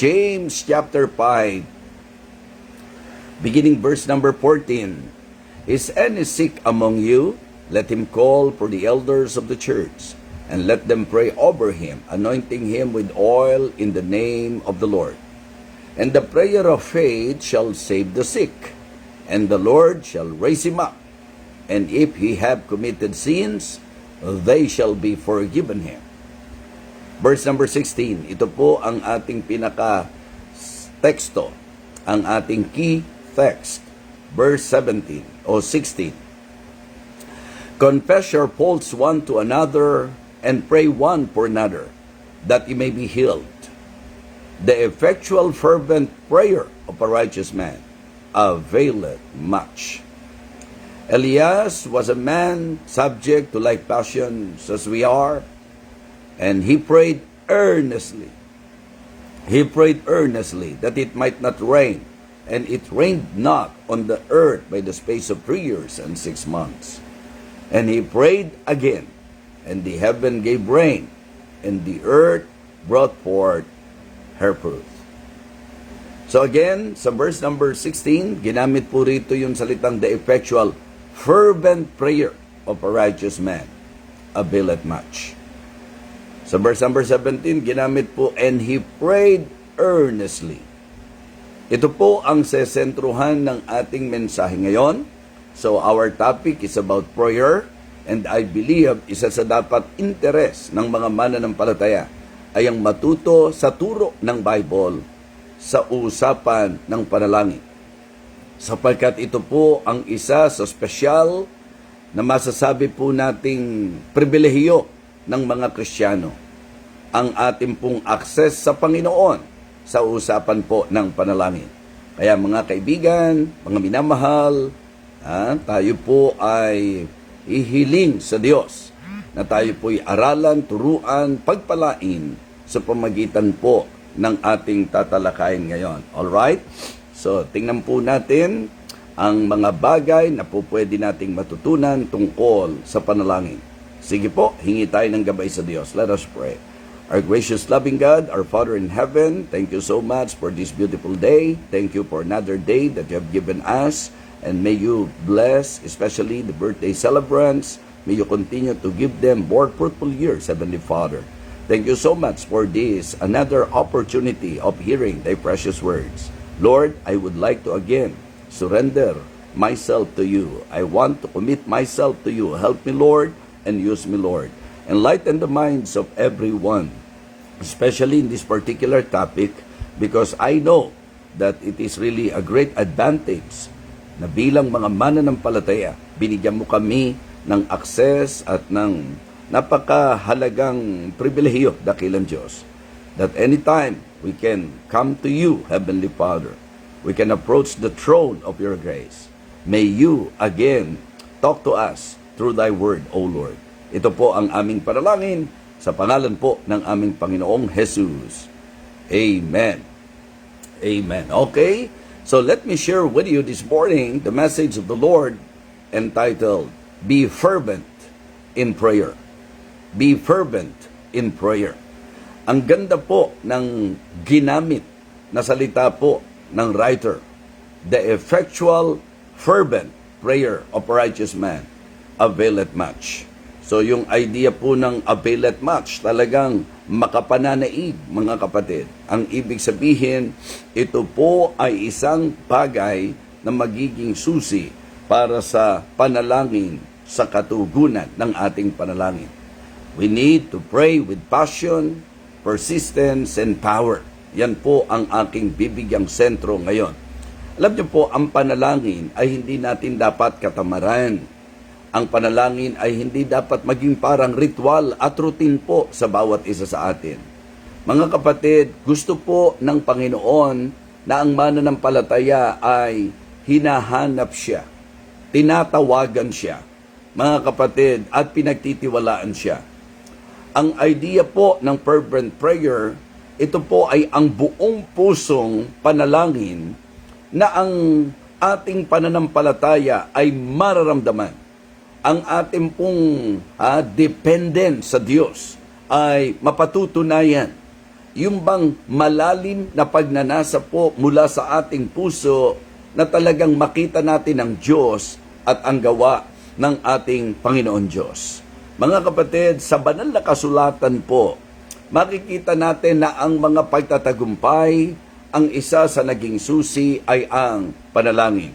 James chapter 5, beginning verse number 14. Is any sick among you? Let him call for the elders of the church, and let them pray over him, anointing him with oil in the name of the Lord. And the prayer of faith shall save the sick, and the Lord shall raise him up. And if he have committed sins, they shall be forgiven him. Verse number 16, ito po ang ating pinaka-teksto, ang ating key text. Verse 17 o 16. Confess your faults one to another, and pray one for another, that ye may be healed. The effectual fervent prayer of a righteous man availeth much. Elias was a man subject to like passions as we are, and he prayed earnestly. He prayed earnestly that it might not rain, and it rained not on the earth by the space of 3 years and 6 months. And he prayed again, and the heaven gave rain, and the earth brought forth her fruit. So again, sa verse number 16, ginamit po rito yung salitang the effectual, fervent prayer of a righteous man availeth much. Sa verse number 17, ginamit po, and he prayed earnestly. Ito po ang sesentruhan ng ating mensahe ngayon. So our topic is about prayer, and I believe isa sa dapat interes ng mga mananampalataya ay ang matuto sa turo ng Bible sa usapan ng panalangin. Sapagkat ito po ang isa sa espesyal na masasabi po nating pribilehiyo ng mga Kristiyano, ang ating pong access sa Panginoon sa usapan po ng panalangin. Kaya mga kaibigan, mga minamahal, tayo po ay ihiling sa Diyos na tayo po'y aralan, turuan, pagpalain sa pamagitan po ng ating tatalakayin ngayon. Alright? So, tingnan po natin ang mga bagay na po pwede nating matutunan tungkol sa panalangin. Sige po, hingi tayo ng gabay sa Diyos. Let us pray. Our gracious, loving God, our Father in heaven, thank you so much for this beautiful day. Thank you for another day that you have given us. And may you bless, especially the birthday celebrants. May you continue to give them more fruitful years, Heavenly Father. Thank you so much for this, another opportunity of hearing thy precious words. Lord, I would like to again surrender myself to you. I want to commit myself to you. Help me, Lord, and use me, Lord. Enlighten the minds of everyone, especially in this particular topic, because I know that it is really a great advantage na bilang mga mananampalataya, binigyan mo kami ng access at ng napakahalagang pribilehiyo, dakilang Diyos, that anytime we can come to you, Heavenly Father, we can approach the throne of your grace. May you again talk to us through thy word, O Lord. Ito po ang aming panalangin sa pangalan po ng aming Panginoong Jesus. Amen. Amen. Okay? So let me share with you this morning the message of the Lord entitled, Be Fervent in Prayer. Be fervent in prayer. Ang ganda po ng ginamit na salita po ng writer. The effectual, fervent prayer of a righteous man availeth much. So yung idea po ng availeth much, talagang makapananaig, mga kapatid. Ang ibig sabihin, ito po ay isang bagay na magiging susi para sa panalangin sa katugunan ng ating panalangin. We need to pray with passion, persistence, and power. Yan po ang aking bibigyang sentro ngayon. Alam niyo po, ang panalangin ay hindi natin dapat katamaran. Ang panalangin ay hindi dapat maging parang ritual at routine po sa bawat isa sa atin. Mga kapatid, gusto po ng Panginoon na ang mananampalataya ay hinahanap siya, tinatawagan siya, mga kapatid, at pinagtitiwalaan siya. Ang idea po ng fervent prayer, ito po ay ang buong pusong panalangin na ang ating pananampalataya ay mararamdaman. Ang ating pong dependent sa Diyos ay mapatutunayan. yung bang malalim na pagnanasa po mula sa ating puso na talagang makita natin ang Diyos at ang gawa ng ating Panginoon Diyos. Mga kapatid, sa banal na kasulatan po, makikita natin na ang mga pagtatagumpay, ang isa sa naging susi ay ang panalangin.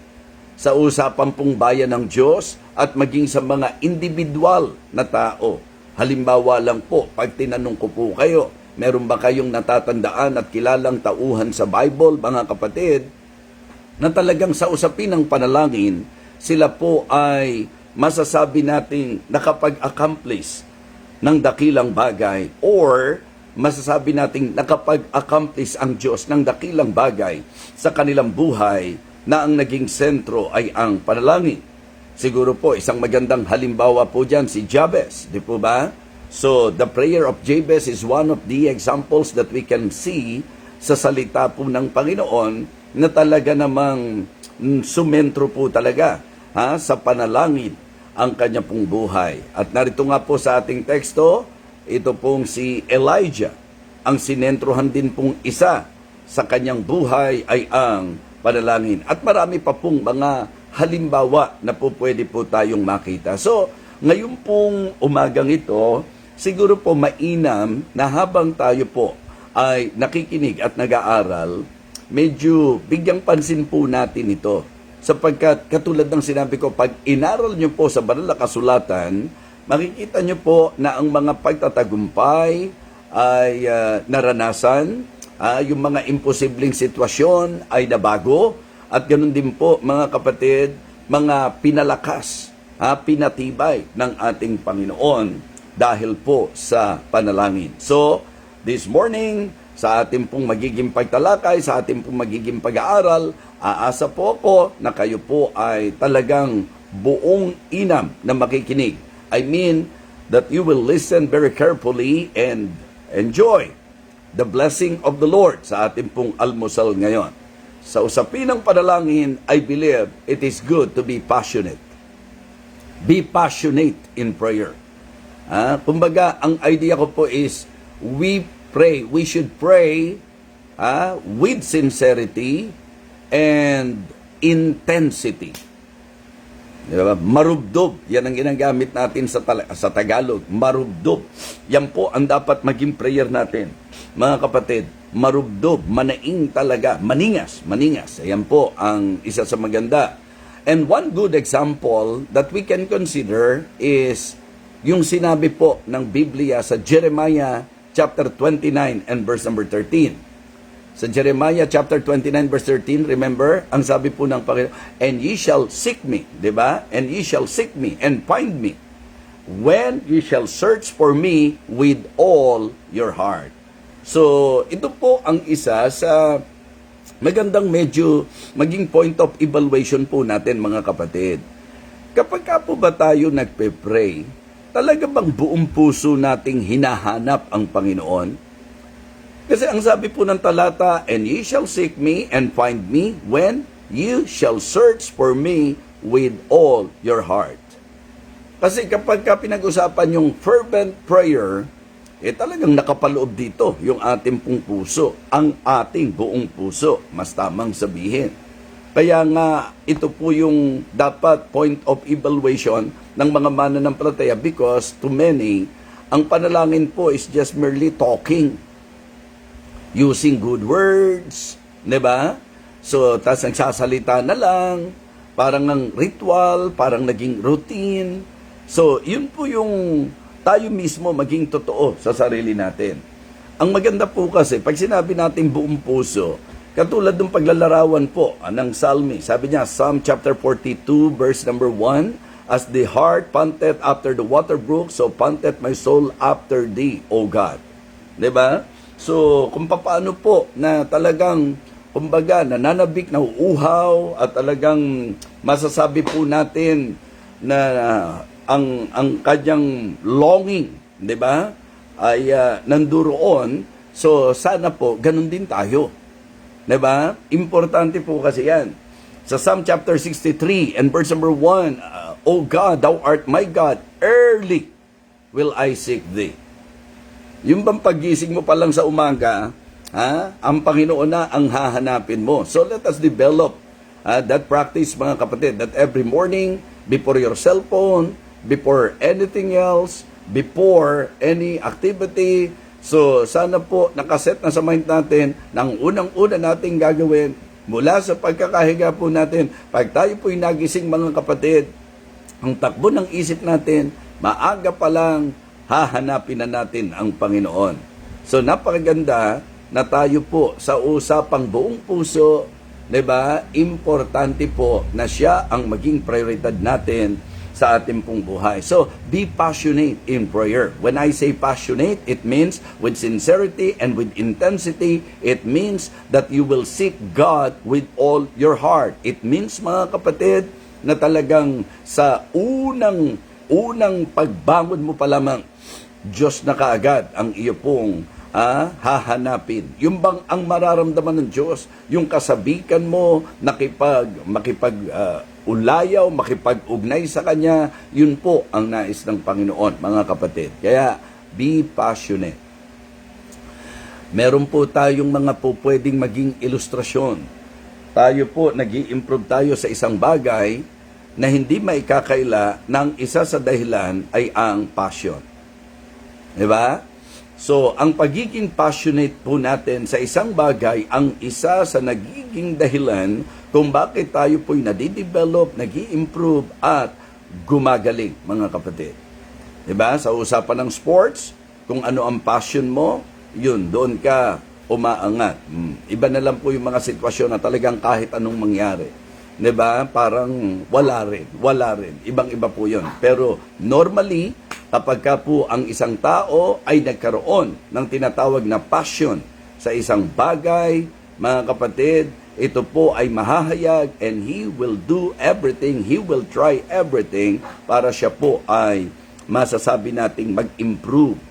Sa usapan pong bayan ng Diyos at maging sa mga individual na tao. Halimbawa lang po, pag tinanong ko po kayo, meron ba kayong natatandaan at kilalang tauhan sa Bible, mga kapatid, na talagang sa usapin ng panalangin, sila po ay masasabi nating nakapag-accomplish ng dakilang bagay or masasabi nating nakapag-accomplish ang Diyos ng dakilang bagay sa kanilang buhay na ang naging sentro ay ang panalangin. Siguro po, isang magandang halimbawa po dyan si Jabez, di po ba? So, the prayer of Jabez is one of the examples that we can see sa salita po ng Panginoon na talaga namang sumentro po talaga sa panalangin ang kanya pong buhay. At narito nga po sa ating teksto, ito pong si Elijah. Ang sinentrohan din pong isa sa kanyang buhay ay ang panalangin. At marami pa pong mga halimbawa na po pwede po tayong makita. So, ngayon pong umagang ito, siguro po mainam na habang tayo po ay nakikinig at nag-aaral, medyo bigyang pansin po natin ito. Sapagkat katulad ng sinabi ko, pag inaral nyo po sa banal na kasulatan, makikita nyo po na ang mga pagtatagumpay ay naranasan, yung mga imposibleng sitwasyon ay nabago, at ganun din po mga kapatid, mga pinalakas, pinatibay ng ating Panginoon dahil po sa panalangin. So, this morning, sa ating pong magiging pagtalakay, sa ating pong magiging pag-aaral, aasa po ako na kayo po ay talagang buong inam na makikinig. I mean, that you will listen very carefully and enjoy the blessing of the Lord sa ating pong almusal ngayon. Sa usapin ng panalangin, I believe it is good to be passionate. Be passionate in prayer. Kumbaga, ang idea ko po is, we should pray with sincerity and intensity. Diba? Marubdob, yan ang ginagamit natin sa Tagalog. Marubdob. Yan po ang dapat maging prayer natin. Mga kapatid, marubdob, manaing talaga, maningas. Ayan po ang isa sa maganda. And one good example that we can consider is yung sinabi po ng Biblia sa Jeremiah chapter 29 and verse number 13. Sa Jeremiah chapter 29 verse 13, remember, ang sabi po ng Panginoon, and ye shall seek me, di ba? And ye shall seek me and find me when ye shall search for me with all your heart. So, ito po ang isa sa magandang medyo maging point of evaluation po natin, mga kapatid. Kapag ka po ba tayo nagpe-pray, talaga bang buong puso nating hinahanap ang Panginoon? Kasi ang sabi po ng talata, and ye shall seek me and find me when you shall search for me with all your heart. Kasi kapag ka pinag-usapan yung fervent prayer, talagang nakapaloob dito yung ating pong puso, ang ating buong puso, mas tamang sabihin. Kaya nga, ito po yung dapat point of evaluation ng mga mananampalataya because to many, ang panalangin po is just merely talking. Using good words, di ba? So, tas nagsasalita na lang, parang ng ritual, parang naging routine. So, yun po yung tayo mismo maging totoo sa sarili natin. Ang maganda po kasi, pag sinabi natin buong puso, katulad ng paglalarawan po ng Psalmi, sabi niya, Psalm chapter 42, verse number 1, as the heart panteth after the water brook, so panteth my soul after thee, O God. Di ba? So, kung paano po na talagang, kumbaga, nananabik, nauuhaw, at talagang masasabi po natin na ang kanyang longing, di ba, ay nanduroon. So, sana po, ganun din tayo. Di ba? Importante po kasi yan. Sa Psalm chapter 63 and verse number 1, O God, thou art my God, early will I seek thee. Yung bang pagising mo pa lang sa umaga, ang Panginoon na ang hahanapin mo. So let us develop that practice, mga kapatid, that every morning, before your cellphone, before anything else, before any activity, so sana po nakaset na sa mind natin ng unang-una nating gagawin mula sa pagkakahiga po natin. Pag tayo po'y nagising, mga kapatid, ang takbo ng isip natin, maaga pa lang, hahanapin na natin ang Panginoon. So napakaganda na tayo po sa usapang buong puso, 'di ba? Importante po na siya ang maging prioridad natin sa ating pong buhay. So, be passionate in prayer. When I say passionate, it means with sincerity and with intensity. It means that you will seek God with all your heart. It means, mga kapatid, na talagang sa unang pagbangon mo pa lamang, Diyos na kaagad ang iyo pong hahanapin. Yung bang ang mararamdaman ng Diyos, yung kasabikan mo, makipag-ulayaw, makipag-ugnay sa Kanya, yun po ang nais ng Panginoon, mga kapatid. Kaya, be passionate. Meron po tayong mga po pwedeng maging ilustrasyon. Tayo po, nag-i-improve tayo sa isang bagay na hindi maikakaila ng isa sa dahilan ay ang passion. Diba? So, ang pagiging passionate po natin sa isang bagay, ang isa sa nagiging dahilan kung bakit tayo po'y nadidevelop, nag-i-improve at gumagaling, mga kapatid. Diba? Sa usapan ng sports, kung ano ang passion mo, yun, doon ka umaangat. Iba na lang po yung mga sitwasyon na talagang kahit anong mangyari. Diba? Parang wala rin. Ibang-iba po yun. Pero normally, kapag ka po ang isang tao ay nagkaroon ng tinatawag na passion sa isang bagay, mga kapatid, ito po ay mahahayag and he will do everything, he will try everything para siya po ay masasabi nating mag-improve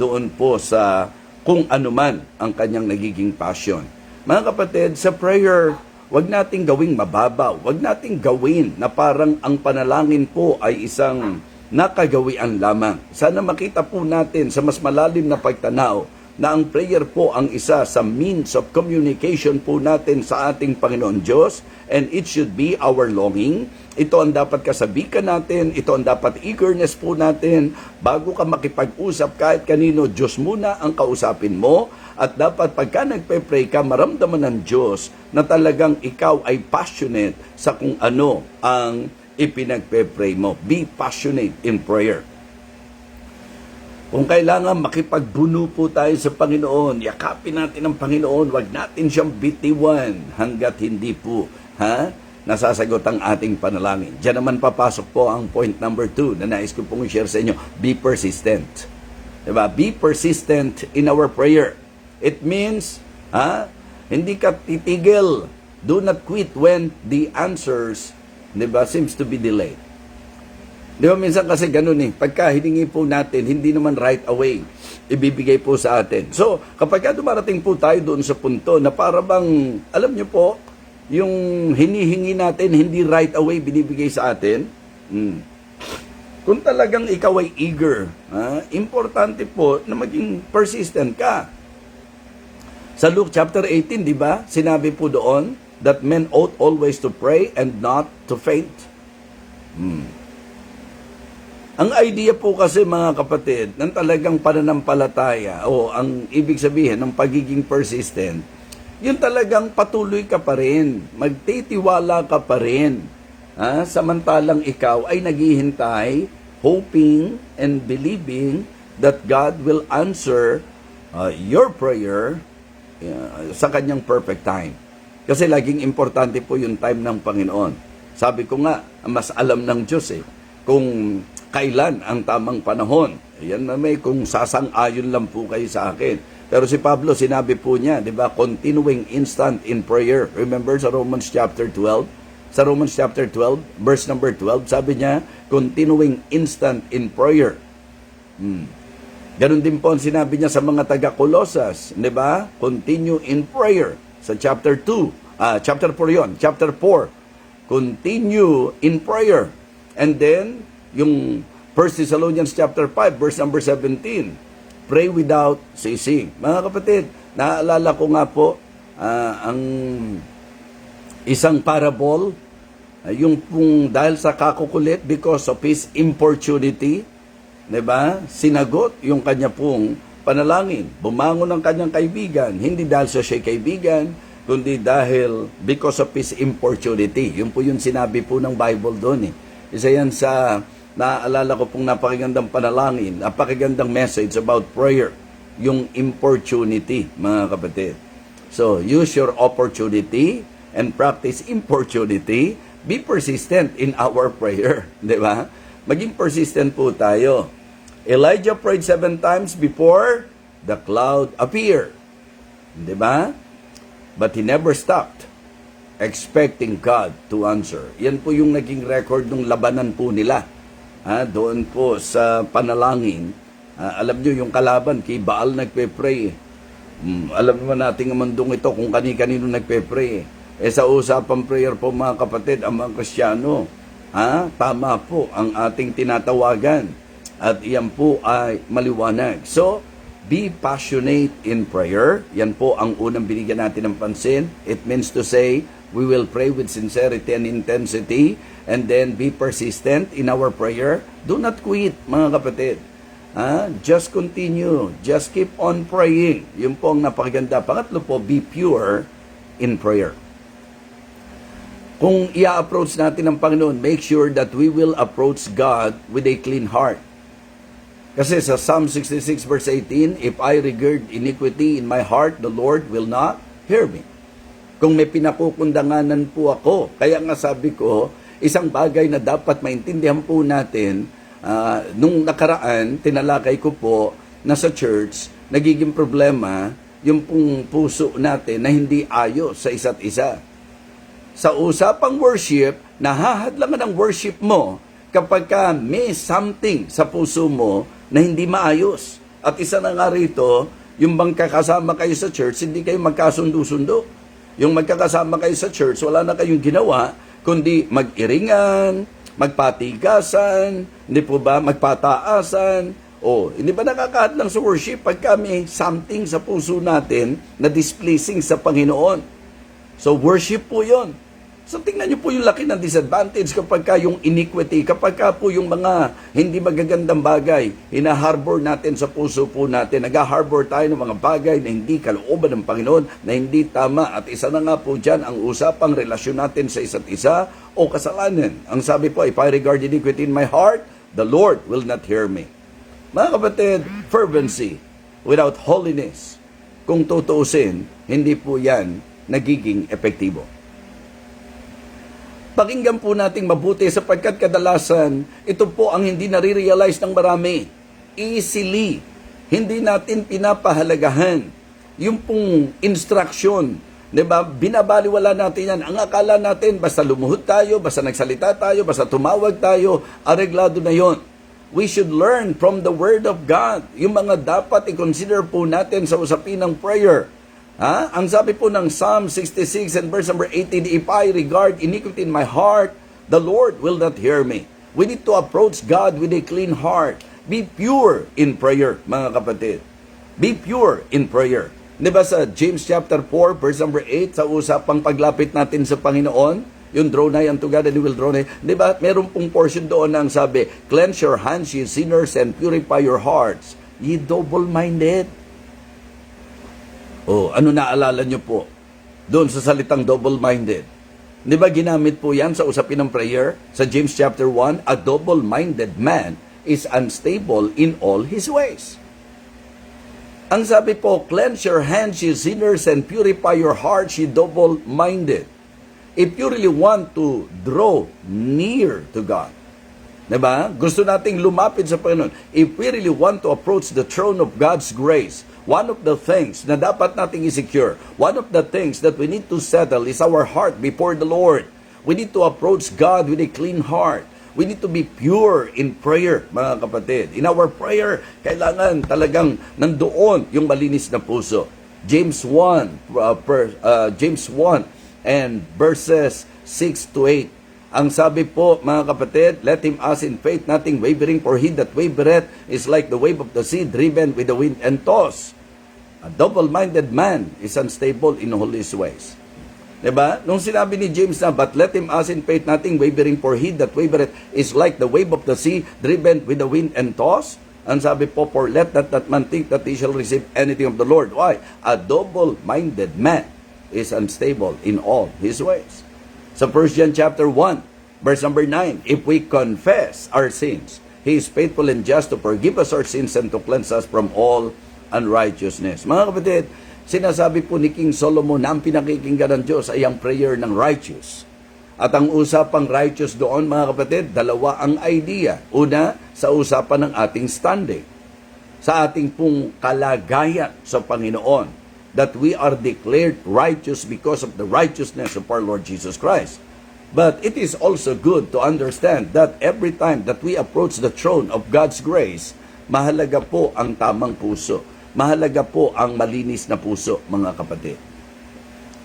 doon po sa kung ano man ang kanyang nagiging passion. Mga kapatid, sa prayer, wag nating gawing mababaw, wag nating gawin na parang ang panalangin po ay isang nakagawian lamang. Sana makita po natin sa mas malalim na pagtanaw na ang prayer po ang isa sa means of communication po natin sa ating Panginoon Diyos, and it should be our longing. Ito ang dapat kasabikan natin, ito ang dapat eagerness po natin. Bago ka makipag-usap kahit kanino, Diyos muna ang kausapin mo, at dapat pagka nagpe-pray ka, maramdaman ng Diyos na talagang ikaw ay passionate sa kung ano ang ipinagpe-pray mo. Be passionate in prayer. Kung kailangan makipagbuno po tayo sa Panginoon, yakapin natin ang Panginoon, wag natin siyang bitiwan hanggat hindi po nasasagot ang ating panalangin. Diyan naman papasok po ang point number 2 na nais ko pong i-share sa inyo. Be persistent. Diba? Be persistent in our prayer. It means, hindi ka titigil. Do not quit when the answers, diba, seems to be delayed. Diba, minsan kasi ganun pagka hiningi po natin, hindi naman right away ibibigay po sa atin. So, kapag dumarating po tayo doon sa punto na para bang, alam nyo po, yung hinihingi natin, hindi right away binibigay sa atin, kung talagang ikaw ay eager, importante po na maging persistent ka. Sa Luke chapter 18, di ba, sinabi po doon, that men ought always to pray and not to faint. Ang idea po kasi, mga kapatid, ng talagang pananampalataya o ang ibig sabihin ng pagiging persistent, yun talagang patuloy ka pa rin, magtitiwala ka pa rin. Samantalang ikaw ay naghihintay, hoping and believing that God will answer your prayer sa kanyang perfect time. Kasi laging importante po yung time ng Panginoon. Sabi ko nga, mas alam ng Diyos kung kailan ang tamang panahon. Yan na may kung sasang-ayon lang po kayo sa akin. Pero si Pablo, sinabi po niya, di ba, continuing instant in prayer. Remember sa Romans chapter 12? Sa Romans chapter 12, verse number 12, sabi niya, continuing instant in prayer. Ganon din po ang sinabi niya sa mga taga-Colosas, di ba? Continue in prayer. Sa chapter 2, chapter 4 yon, chapter 4, continue in prayer. And then, yung 1 Thessalonians chapter 5, verse number 17, pray without ceasing. Mga kapatid, naalala ko nga po ang isang parable, yung pong dahil sa kakukulit because of his importunity, diba? Sinagot yung kanya pong panalangin. Bumangon ang kanyang kaibigan, hindi dahil sa siya'y kaibigan, kundi dahil because of his importunity. Yun po yung sinabi po ng Bible doon. Isa yan sa naaalala ko pong napakagandang panalangin, napakagandang message about prayer, yung importunity, mga kapatid. So, use your opportunity and practice importunity. Be persistent in our prayer. Di ba? Maging persistent po tayo. Elijah prayed 7 times before the cloud appeared. Di ba? But he never stopped expecting God to answer. Yan po yung naging record ng labanan po nila. Doon po sa panalangin, alam nyo yung kalaban, kay Baal nagpe-pray. Alam naman natin ang mundong ito kung kani-kanino nagpe-pray. Sa usapang prayer po mga kapatid, ang mga Kristiyano, tama po ang ating tinatawagan. At iyan po ay maliwanag. So, be passionate in prayer. Yan po ang unang binigyan natin ng pansin. It means to say, we will pray with sincerity and intensity, and then be persistent in our prayer. Do not quit, mga kapatid. Just continue. Just keep on praying. Yun po ang napakaganda. Pangatlo po, be pure in prayer. Kung i-approach natin ang Panginoon, make sure that we will approach God with a clean heart. Kasi sa Psalm 66 verse 18, if I regard iniquity in my heart, the Lord will not hear me. Kung may pinapukundanganan po ako, kaya nga sabi ko, isang bagay na dapat maintindihan po natin, nung nakaraan, tinalakay ko po na sa church, nagiging problema yung pong puso natin na hindi ayos sa isa't isa. Sa usapang worship, nahahadlangan ang worship mo kapag ka may something sa puso mo na hindi maayos. At isa na nga rito, yung bang kakasama kayo sa church, hindi kayo magkasundo-sundo. Yung magkakasama kayo sa church, wala na kayong ginawa, kundi mag-iringan, magpatigasan, hindi po ba, magpataasan. Hindi ba nakakahadlang sa worship pagka may something sa puso natin na displeasing sa Panginoon? So worship po yon. So tingnan niyo po yung laki ng disadvantage kapag ka yung iniquity, kapag ka po yung mga hindi magagandang bagay, hinaharbor natin sa puso po natin, nag-harbor tayo ng mga bagay na hindi kalooban ng Panginoon, na hindi tama. At isa na nga po dyan ang usapang relasyon natin sa isa't isa o kasalanan. Ang sabi po, if I regard iniquity in my heart, the Lord will not hear me. Mga kapatid, fervency without holiness, kung tutuusin, hindi po yan nagiging epektibo. Pakinggan po nating mabuti sapagkat kadalasan, ito po ang hindi nare-realize ng marami. Easily, hindi natin pinapahalagahan yung pong instruction. Diba? Binabaliwala natin yan. Ang akala natin, basta lumuhod tayo, basta nagsalita tayo, basta tumawag tayo, areglado na yon. We should learn from the Word of God. Yung mga dapat i-consider po natin sa usapin ng prayer. Ang sabi po ng Psalm 66 and verse number 18, if I regard iniquity in my heart, the Lord will not hear me. We need to approach God with a clean heart. Be pure in prayer, mga kapatid. Be pure in prayer. Diba sa James chapter 4, verse number 8, sa usapang paglapit natin sa Panginoon, yung draw nigh unto God and He will draw nigh. Diba, meron pong portion doon na ang sabi, cleanse your hands, ye sinners, and purify your hearts, ye double-minded. Ano naalala nyo po doon sa salitang double-minded? Di ba ginamit po yan sa usapin ng prayer? Sa James chapter 1, a double-minded man is unstable in all his ways. Ang sabi po, cleanse your hands, ye sinners, and purify your hearts, ye double-minded. If you really want to draw near to God, diba? Gusto nating lumapit sa Panginoon. If we really want to approach the throne of God's grace, one of the things na dapat nating i-secure, one of the things that we need to settle is our heart before the Lord. We need to approach God with a clean heart. We need to be pure in prayer, mga kapatid. In our prayer, kailangan talagang nandoon yung malinis na puso. James 1 and verses 6 to 8. Ang sabi po, mga kapatid, let him ask in faith, nothing wavering, for he that wavereth is like the wave of the sea, driven with the wind and tossed. A double-minded man is unstable in all his ways. Diba? Nung sinabi ni James na, but let him ask in faith, nothing wavering, for he that wavereth is like the wave of the sea, driven with the wind and tossed. Ang sabi po, for let that man think that he shall receive anything of the Lord. Why? A double-minded man is unstable in all his ways. Sa 1 John chapter 1, verse number 9, if we confess our sins, He is faithful and just to forgive us our sins and to cleanse us from all unrighteousness. Mga kapatid, sinasabi po ni King Solomon na ang pinakikinggan ng Diyos ay ang prayer ng righteous. At ang usapang righteous doon, mga kapatid, dalawa ang idea. Una, sa usapan ng ating standing, sa ating pong kalagayan sa Panginoon, that we are declared righteous because of the righteousness of our Lord Jesus Christ. But it is also good to understand that every time that we approach the throne of God's grace, mahalaga po ang tamang puso. Mahalaga po ang malinis na puso, mga kapatid.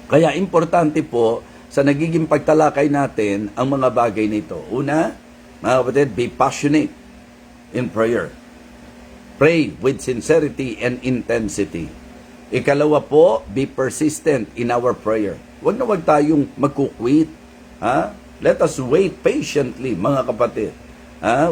Kaya importante po sa nagiging pagtalakay natin ang mga bagay nito. Una, mga kapatid, be passionate in prayer. Pray with sincerity and intensity. Ikalawa po, be persistent in our prayer. Huwag na huwag tayong magkukwit. Let us wait patiently, mga kapatid.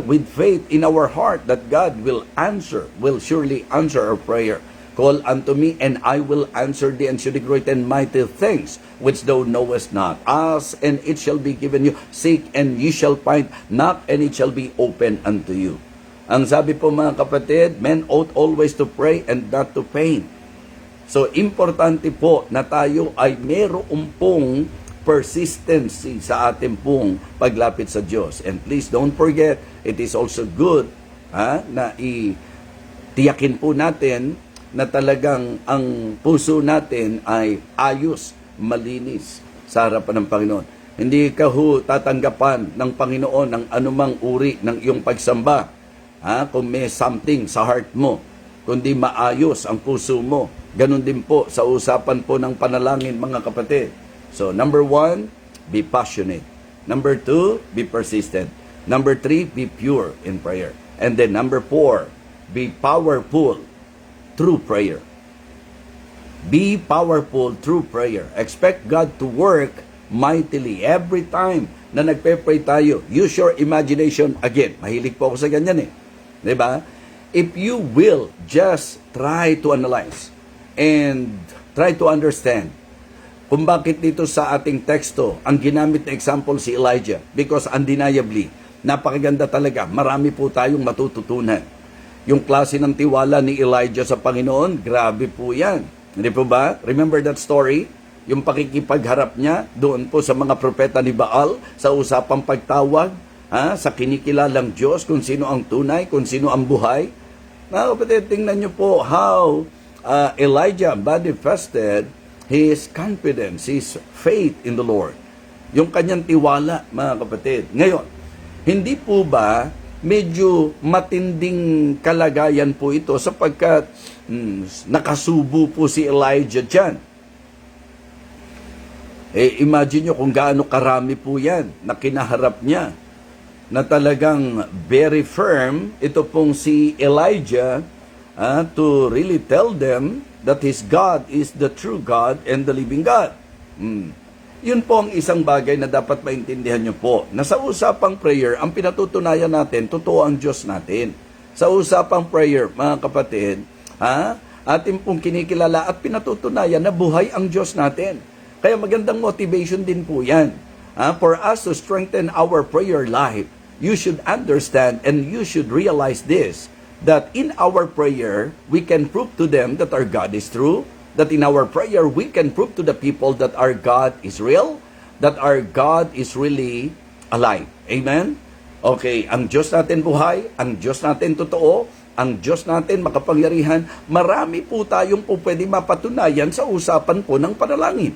With faith in our heart that God will surely answer our prayer. Call unto me, and I will answer thee, and show thee great and mighty things, which thou knowest not. Ask, and it shall be given you. Seek, and ye shall find. Knock, and it shall be open unto you. Ang sabi po, mga kapatid, men ought always to pray and not to faint. So, importante po na tayo ay mayroong pong persistency sa ating pong paglapit sa Diyos. And please don't forget, it is also good na tiyakin po natin na talagang ang puso natin ay ayos, malinis sa harapan ng Panginoon. Hindi ka tatanggapan ng Panginoon ng anumang uri ng iyong pagsamba. Kung may something sa heart mo, kundi maayos ang puso mo. Ganon din po sa usapan po ng panalangin, mga kapatid. So, number 1, be passionate. Number 2, be persistent. Number 3, be pure in prayer. And then number 4, be powerful through prayer. Be powerful through prayer. Expect God to work mightily every time na nagpe-pray tayo. Use your imagination. Again, mahilig po ako sa ganyan eh. Diba? If you will just try to analyze and try to understand kung bakit dito sa ating teksto ang ginamit na example si Elijah, because undeniably, napakaganda talaga. Marami po tayong matututunan. Yung klase ng tiwala ni Elijah sa Panginoon, grabe po yan. Hindi po ba? Remember that story? Yung pakikipagharap niya doon po sa mga propeta ni Baal sa usapang pagtawag sa kinikilalang Diyos, kung sino ang tunay, kung sino ang buhay. Mga kapatid, tingnan niyo po how Elijah manifested his confidence, his faith in the Lord. Yung kanyang tiwala, mga kapatid. Ngayon, hindi po ba medyo matinding kalagayan po ito sapagkat nakasubo po si Elijah dyan? Imagine nyo kung gaano karami po yan na kinaharap niya, na talagang very firm ito pong si Elijah to really tell them that his God is the true God and the living God. Yun po ang isang bagay na dapat maintindihan nyo po, na sa usapang prayer, ang pinatutunayan natin, totoo ang Diyos natin. Sa usapang prayer, mga kapatid, atin pong kinikilala at pinatutunayan na buhay ang Diyos natin. Kaya magandang motivation din po yan. For us to strengthen our prayer life, you should understand and you should realize this, that in our prayer, we can prove to them that our God is true, that in our prayer, we can prove to the people that our God is real, that our God is really alive. Amen? Okay, ang Diyos natin buhay, ang Diyos natin totoo, ang Diyos natin makapangyarihan, marami po tayong po pwede mapatunayan sa usapan po ng panalangin.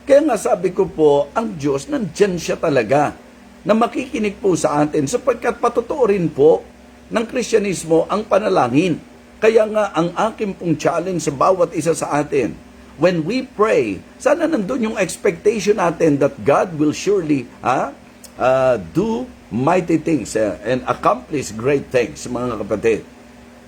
Kaya nga sabi ko po, ang Diyos nandyan siya talaga, na makikinig po sa atin, sapagkat patotoo rin po ng Kristyanismo ang panalangin. Kaya nga ang aking pong challenge sa bawat isa sa atin, when we pray, sana nandun yung expectation natin that God will surely do mighty things and accomplish great things, mga kapatid.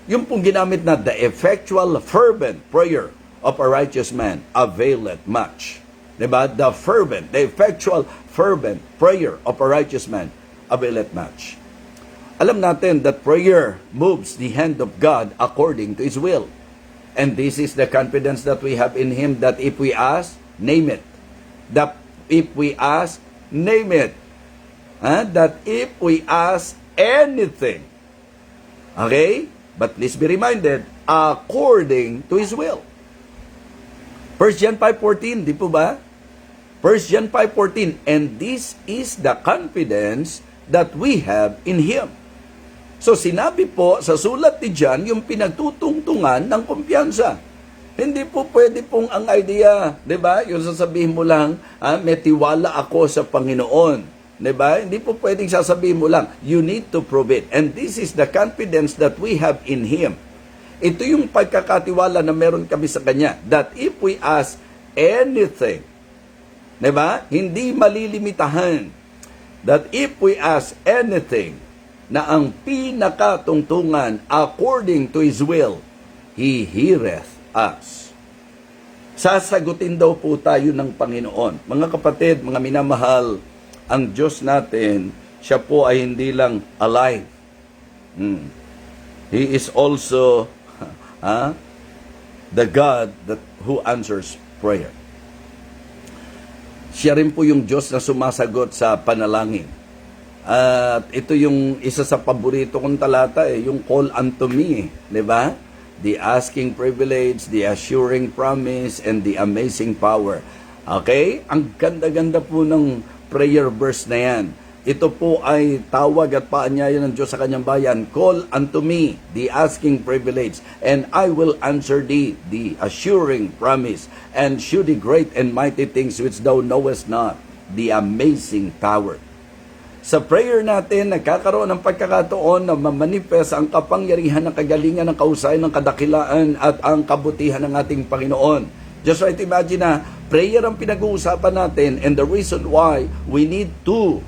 Yung pong ginamit na the effectual fervent prayer of a righteous man availeth much. Diba? The effectual fervent prayer of a righteous man availeth much. Alam natin that prayer moves the hand of God according to His will. And this is the confidence that we have in Him, that if we ask, name it. That if we ask, name it. That if we ask anything, okay? But please be reminded, according to His will. 1 John 5:14, di po ba? 1 John 5:14, and this is the confidence that we have in Him. So sinabi po sa sulat ni John yung pinagtutungtungan ng kumpiyansa. Hindi po pwede pong ang idea, di ba? Yung sasabihin mo lang, may tiwala ako sa Panginoon. Diba? Hindi po pwedeng sasabihin mo lang. You need to prove it. And this is the confidence that we have in Him. Ito yung pagkakatiwala na meron kami sa Kanya. That if we ask anything, diba? Hindi malilimitahan. That if we ask anything, na ang pinakatungtungan according to His will, He heareth us. Sasagutin daw po tayo ng Panginoon. Mga kapatid, mga minamahal, ang Diyos natin, siya po ay hindi lang alive. He is also the God who answers prayer. Siya rin po yung Diyos na sumasagot sa panalangin. At ito yung isa sa paborito kong talata, yung call unto me, di ba? The asking privilege, the assuring promise, and the amazing power. Okay? Ang ganda-ganda po ng prayer verse na yan. Ito po ay tawag at paanyaya ng Diyos sa kanyang bayan. Call unto me the asking privilege, and I will answer thee the assuring promise, and shew thee great and mighty things which thou knowest not, the amazing power. Sa prayer natin, nagkakaroon ng pagkakataon na mamanifest ang kapangyarihan ng kagalingan, ng kausayan, ng kadakilaan at ang kabutihan ng ating Panginoon. Just right, imagine na prayer ang pinag-uusapan natin, and the reason why we need to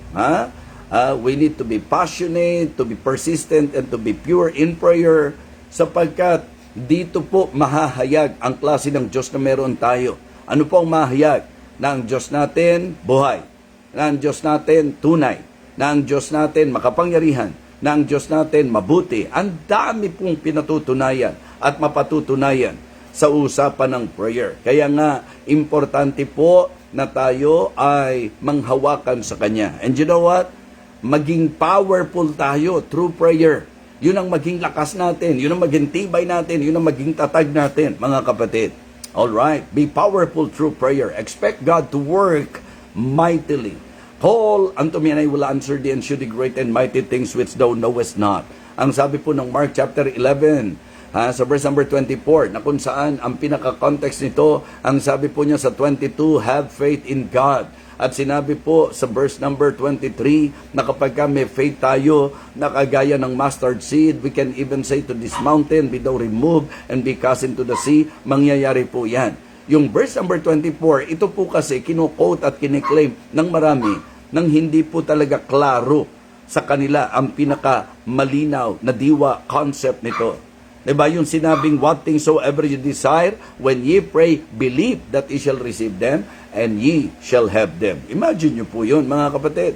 be passionate, to be persistent, and to be pure in prayer, sapagkat dito po mahahayag ang klase ng Diyos na meron tayo. Ano po ang mahayag? Na ang Diyos natin buhay, na ang Diyos natin tunay, na ang Diyos natin makapangyarihan, na ang Diyos natin mabuti. Ang dami pong pinatutunayan at mapatutunayan sa usapan ng prayer. Kaya nga, importante po na tayo ay manghawakan sa Kanya. And you know what? Maging powerful tayo through prayer. Yun ang maging lakas natin. Yun ang maging tibay natin. Yun ang maging tatag natin, mga kapatid. Alright? Be powerful through prayer. Expect God to work mightily. Call unto me and I will answer thee and shew thee great and mighty things which thou knowest not. Ang sabi po ng Mark chapter 11, sa verse number 24, na kung saan ang pinaka-context nito, ang sabi po niya sa 22, have faith in God. At sinabi po sa verse number 23, na kapag may faith tayo, na kagaya ng mustard seed, we can even say to this mountain, be thou removed and be cast into the sea, mangyayari po yan. Yung verse number 24, ito po kasi kino-quote at kiniklaim ng marami nang hindi po talaga klaro sa kanila ang pinaka-malinaw na diwa concept nito. Diba yung sinabing, what things soever you desire, when ye pray, believe that ye shall receive them, and ye shall have them. Imagine nyo po yun, mga kapatid.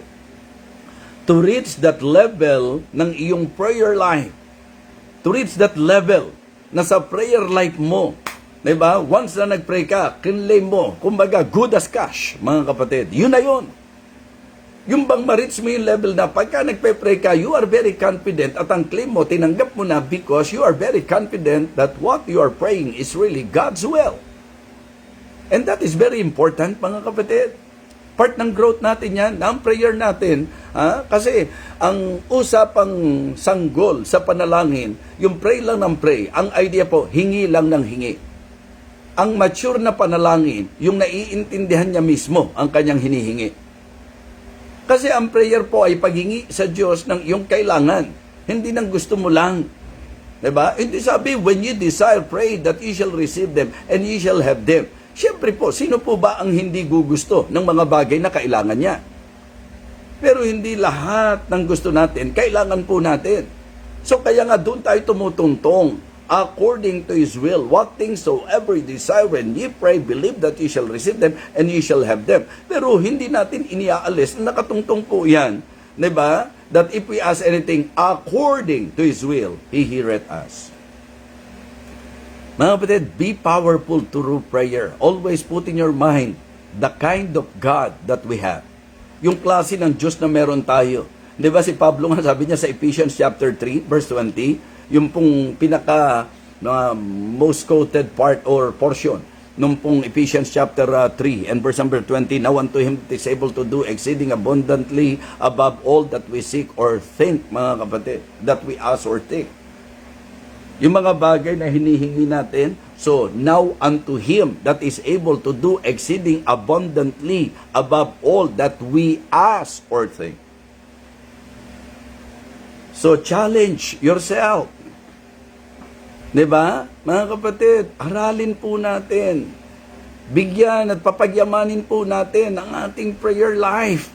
To reach that level ng iyong prayer life, to reach that level na sa prayer life mo, diba? Once na nag-pray ka, kinlay mo, kumbaga, good as cash, mga kapatid. Yun na yun. Yung bang ma-reach mo yung level na pagka nagpe-pray ka, you are very confident at ang claim mo, tinanggap mo na because you are very confident that what you are praying is really God's will. And that is very important, mga kapatid. Part ng growth natin yan, ng prayer natin. Kasi ang usapang sanggol sa panalangin, yung pray lang ng pray, ang idea po, hingi lang ng hingi. Ang mature na panalangin, yung naiintindihan niya mismo ang kanyang hinihingi. Kasi ang prayer po ay paghingi sa Diyos ng iyong kailangan. Hindi nang gusto mo lang. Diba? Hindi sabi, when you desire, pray that you shall receive them and you shall have them. Siyempre po, sino po ba ang hindi gugusto ng mga bagay na kailangan niya? Pero hindi lahat ng gusto natin, kailangan po natin. So kaya nga doon tayo tumutuntong. According to His will, what things soever you desire when ye pray, believe that ye shall receive them and ye shall have them. Pero hindi natin iniaalis na nakatungtong po yan. Diba? That if we ask anything according to His will, He heareth us. Mga kapatid, be powerful through prayer. Always put in your mind the kind of God that we have. Yung klase ng Diyos na meron tayo. Di ba si Pablo nga sabi niya sa Ephesians chapter 3 verse 20, yung pong pinaka most quoted part or portion nung pong Ephesians chapter 3 and verse number 20, now unto Him that is able to do exceeding abundantly above all that we seek or think, mga kapatid, that we ask or think. Yung mga bagay na hinihingi natin, so now unto Him that is able to do exceeding abundantly above all that we ask or think. So challenge yourself. Diba? Mga kapatid, aralin po natin. Bigyan at papagyamanin po natin ang ating prayer life.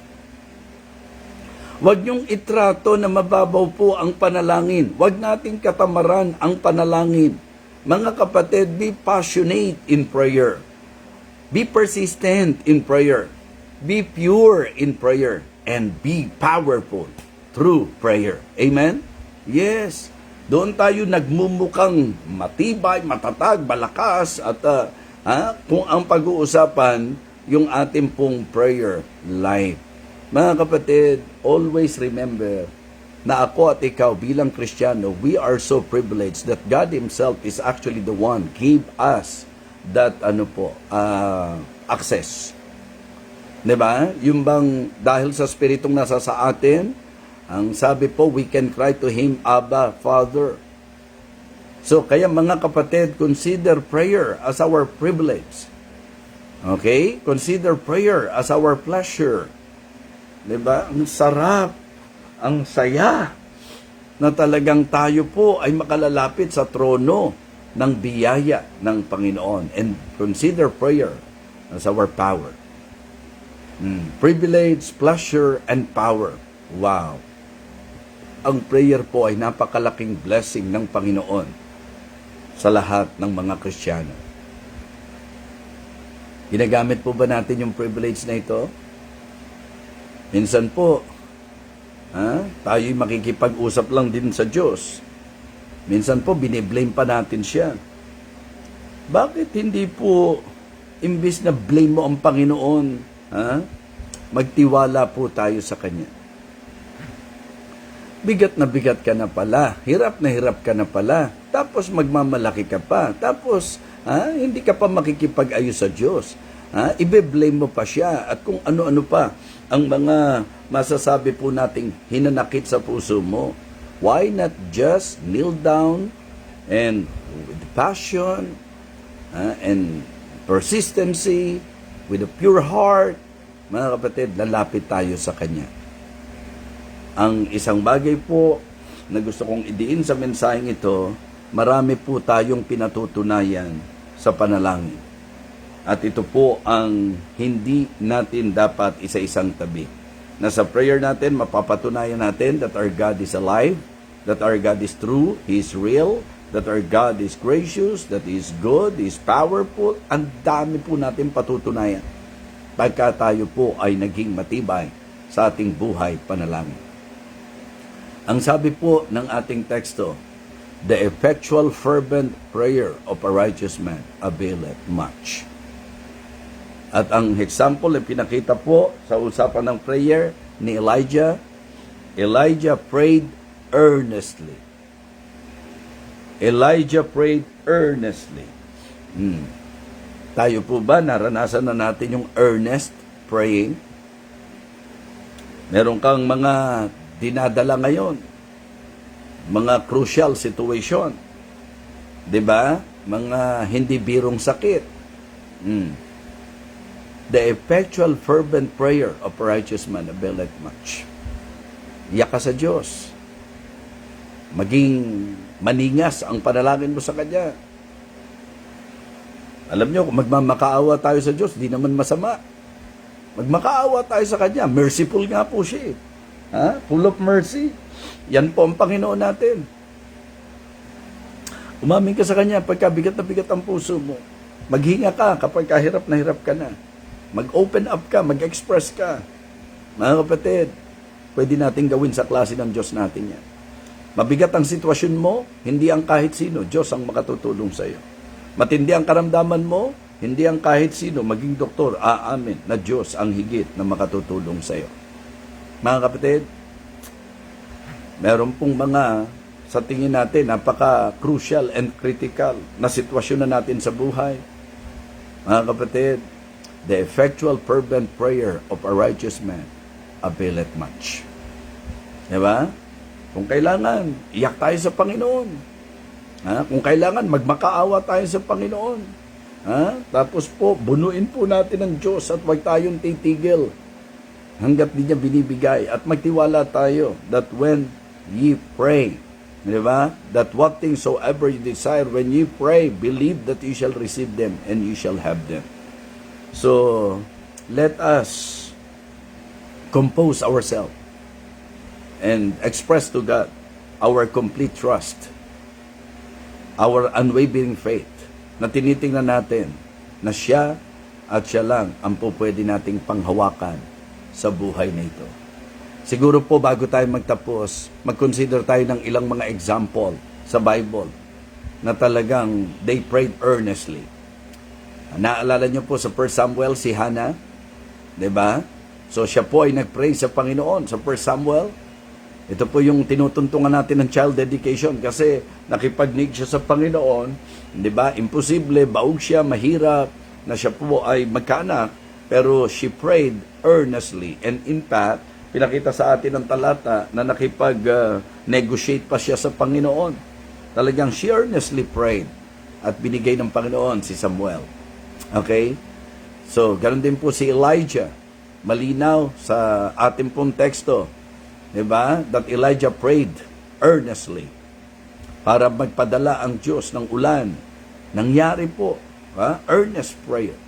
Huwag niyong itrato na mababaw po ang panalangin. Huwag nating katamaran ang panalangin. Mga kapatid, be passionate in prayer. Be persistent in prayer. Be pure in prayer. And be powerful through prayer. Amen? Yes. Doon tayo nagmumukang matibay, matatag, malakas at kung ang pag-uusapan yung ating pong prayer life. Mga kapatid, always remember na ako at ikaw bilang Kristiyano, we are so privileged that God Himself is actually the one gave us that access. 'Di ba? Yung bang dahil sa Spiritong nasa sa atin, ang sabi po, we can cry to Him, Abba, Father. So, kaya mga kapatid, consider prayer as our privilege. Okay? Consider prayer as our pleasure. Diba? Ang sarap, ang saya, na talagang tayo po ay makalalapit sa trono ng biyaya ng Panginoon. And consider prayer as our power. Privilege, pleasure, and power. Wow! Ang prayer po ay napakalaking blessing ng Panginoon sa lahat ng mga Kristiyano. Ginagamit po ba natin yung privilege na ito? Minsan po, tayo'y makikipag-usap lang din sa Diyos. Minsan po, biniblame pa natin siya. Bakit hindi po, imbis na blame mo ang Panginoon, magtiwala po tayo sa Kanya? Bigat na bigat ka na pala, hirap na hirap ka na pala, tapos magmamalaki ka pa, tapos hindi ka pa makikipag-ayos sa Diyos. Ibe-blame mo pa siya at kung ano-ano pa ang mga masasabi po nating hinanakit sa puso mo. Why not just kneel down and with passion and persistency, with a pure heart, mga kapatid, lalapit tayo sa Kanya. Ang isang bagay po na gusto kong idiin sa mensaheng ito, marami po tayong pinatutunayan sa panalangin. At ito po ang hindi natin dapat isa-isang tabi. Na sa prayer natin, mapapatunayan natin that our God is alive, that our God is true, He is real, that our God is gracious, that He is good, He is powerful. Ang dami po natin patutunayan pagka tayo po ay naging matibay sa ating buhay panalangin. Ang sabi po ng ating teksto, the effectual fervent prayer of a righteous man availeth much. At ang example na pinakita po sa usapan ng prayer ni Elijah, Elijah prayed earnestly. Elijah prayed earnestly. Tayo po ba, naranasan na natin yung earnest praying? Meron kang mga dinadala ngayon, mga crucial situation, 'di ba? Mga hindi birong sakit. The effectual fervent prayer of a righteous man availeth much. Iyak ka sa Diyos. Maging maningas ang panalangin mo sa Kanya. Alam nyo, kung magmamakaawa tayo sa Diyos, di naman masama. Magmakaawa tayo sa Kanya. Merciful nga po siya eh. Ha? Full of mercy. Yan po ang Panginoon natin. Umamin ka sa Kanya pagka bigat na bigat ang puso mo. Maghinga ka kapag kahirap na hirap ka na. Mag-open up ka, mag-express ka. Mga kapatid, pwede natin gawin sa klase ng Diyos natin yan. Mabigat ang sitwasyon mo, hindi ang kahit sino, Diyos ang makatutulong sa iyo. Matindi ang karamdaman mo, hindi ang kahit sino, maging doktor, aamin na Diyos ang higit na makatutulong sa iyo. Mga kapatid, meron pong mga sa tingin natin napaka-crucial and critical na sitwasyon na natin sa buhay. Mga kapatid, the effectual fervent prayer of a righteous man availeth much. Diba? Kung kailangan, iyak tayo sa Panginoon. Ha? Kung kailangan, magmakaawa tayo sa Panginoon. Ha? Tapos po, bunuin po natin ang Diyos at huwag tayong titigil hanggat di niya binibigay. At magtiwala tayo that when ye pray, diba? That what things soever you desire, when ye pray, believe that you shall receive them and you shall have them. So, let us compose ourselves and express to God our complete trust, our unwavering faith, na tinitingnan natin na siya at siya lang ang po pwede nating panghawakan sa buhay na ito. Siguro po bago tayo magtapos, mag-consider tayo ng ilang mga example sa Bible na talagang they prayed earnestly. Naalala niyo po sa 1 Samuel si Hannah, 'di ba? So siya po ay nag-pray sa Panginoon sa 1 Samuel. Ito po yung tinutuntungan natin ng child dedication kasi nakipagnig siya sa Panginoon, 'di ba? Imposible, baog siya, mahirap na siya po ay magkaanak, pero she prayed earnestly. And in fact, pinakita sa atin ng talata na nakipag-negotiate pa siya sa Panginoon. Talagang she earnestly prayed at binigay ng Panginoon si Samuel. Okay? So, ganun din po si Elijah. Malinaw sa ating pong teksto, diba? That Elijah prayed earnestly para magpadala ang Diyos ng ulan. Nangyari po. Earnest prayer.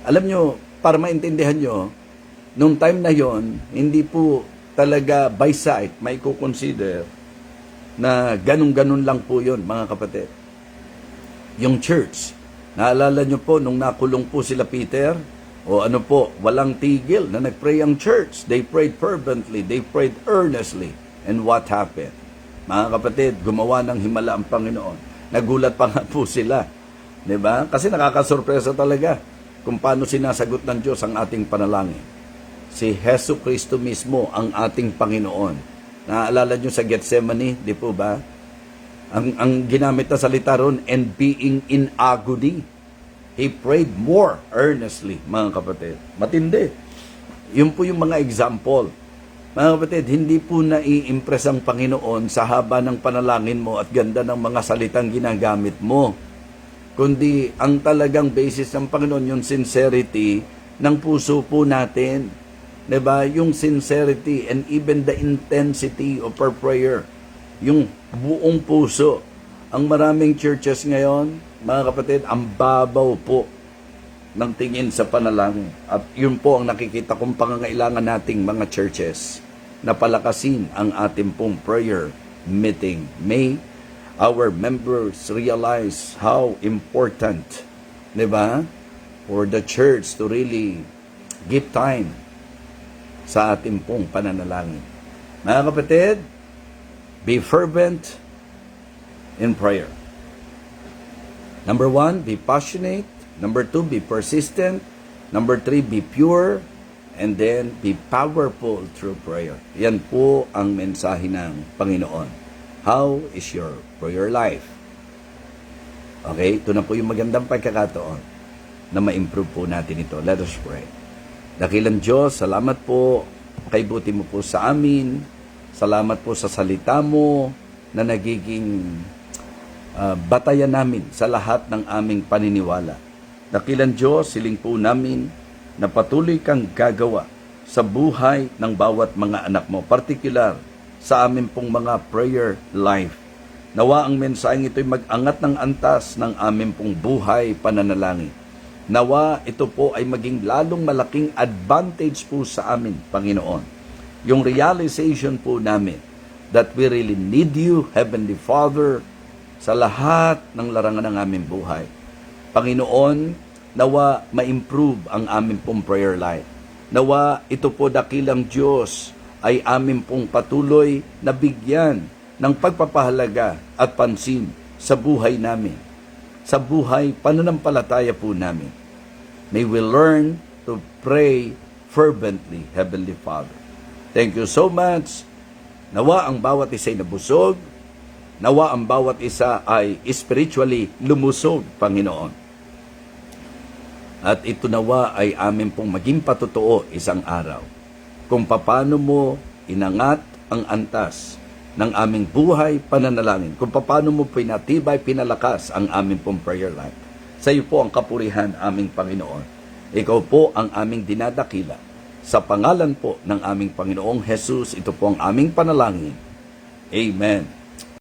Alam nyo, para maintindihan nyo, nung time na yon, hindi po talaga by sight may kukonsider na ganun-ganun lang po yon, mga kapatid. Yung church, naalala nyo po nung nakulong po sila Peter, o ano po, walang tigil na nagpray ang church. They prayed fervently, they prayed earnestly. And what happened? Mga kapatid, gumawa ng himala ang Panginoon. Nagulat pa nga po sila. Diba? Kasi nakakasurpresa talaga kung paano sinasagot ng Diyos ang ating panalangin. Si Hesus Kristo mismo ang ating Panginoon. Naaalala nyo sa Gethsemane, di po ba? Ang ginamit na salita ron, and being in agony, he prayed more earnestly, mga kapatid. Matindi. Yun po yung mga example. Mga kapatid, hindi po nai-impress ang Panginoon sa haba ng panalangin mo at ganda ng mga salitang ginagamit mo. Kundi ang talagang basis ng Panginoon, yung sincerity ng puso po natin. Diba? Yung sincerity and even the intensity of our prayer. Yung buong puso. Ang maraming churches ngayon, mga kapatid, ang babaw po ng tingin sa panalangin. At yun po ang nakikita kong pangangailangan nating mga churches na palakasin ang ating pong prayer meeting. May our members realize how important, di ba, for the church to really give time sa ating pong pananalangin. Mga kapatid, be fervent in prayer. Number 1, be passionate. Number 2, be persistent. Number 3, be pure. And then, be powerful through prayer. Yan po ang mensahe ng Panginoon. How is your prayer life? Okay, ito na po yung magandang pagkakataon na ma-improve po natin ito. Let us pray. Dakilang Diyos, salamat po kay buti mo po sa amin. Salamat po sa salita mo na nagiging batayan namin sa lahat ng aming paniniwala. Dakilang Diyos, siling po namin na patuloy kang gagawa sa buhay ng bawat mga anak mo, particular sa amin pong mga prayer life. Nawa ang mensaheng ito'y mag-angat ng antas ng amin pong buhay pananalangin. Nawa ito po ay maging lalong malaking advantage po sa amin, Panginoon. Yung realization po namin that we really need you, Heavenly Father, sa lahat ng larangan ng aming buhay. Panginoon, nawa ma-improve ang aming pong prayer life. Nawa ito po dakilang Diyos ay aming pong patuloy na bigyan ng pagpapahalaga at pansin sa buhay namin, sa buhay pananampalataya po namin. May we learn to pray fervently, Heavenly Father. Thank you so much. Nawa ang bawat isa ay nabusog. Nawa ang bawat isa ay spiritually lumusog, Panginoon. At ito nawa ay amin pong maging patotoo isang araw. Kung paano mo inangat ang antas ng aming buhay pananalangin. Kung paano mo pinatibay, pinalakas ang aming pong prayer life. Sa iyo po ang kapurihan, aming Panginoon. Ikaw po ang aming dinadakila. Sa pangalan po ng aming Panginoong Jesus, ito po ang aming panalangin. Amen.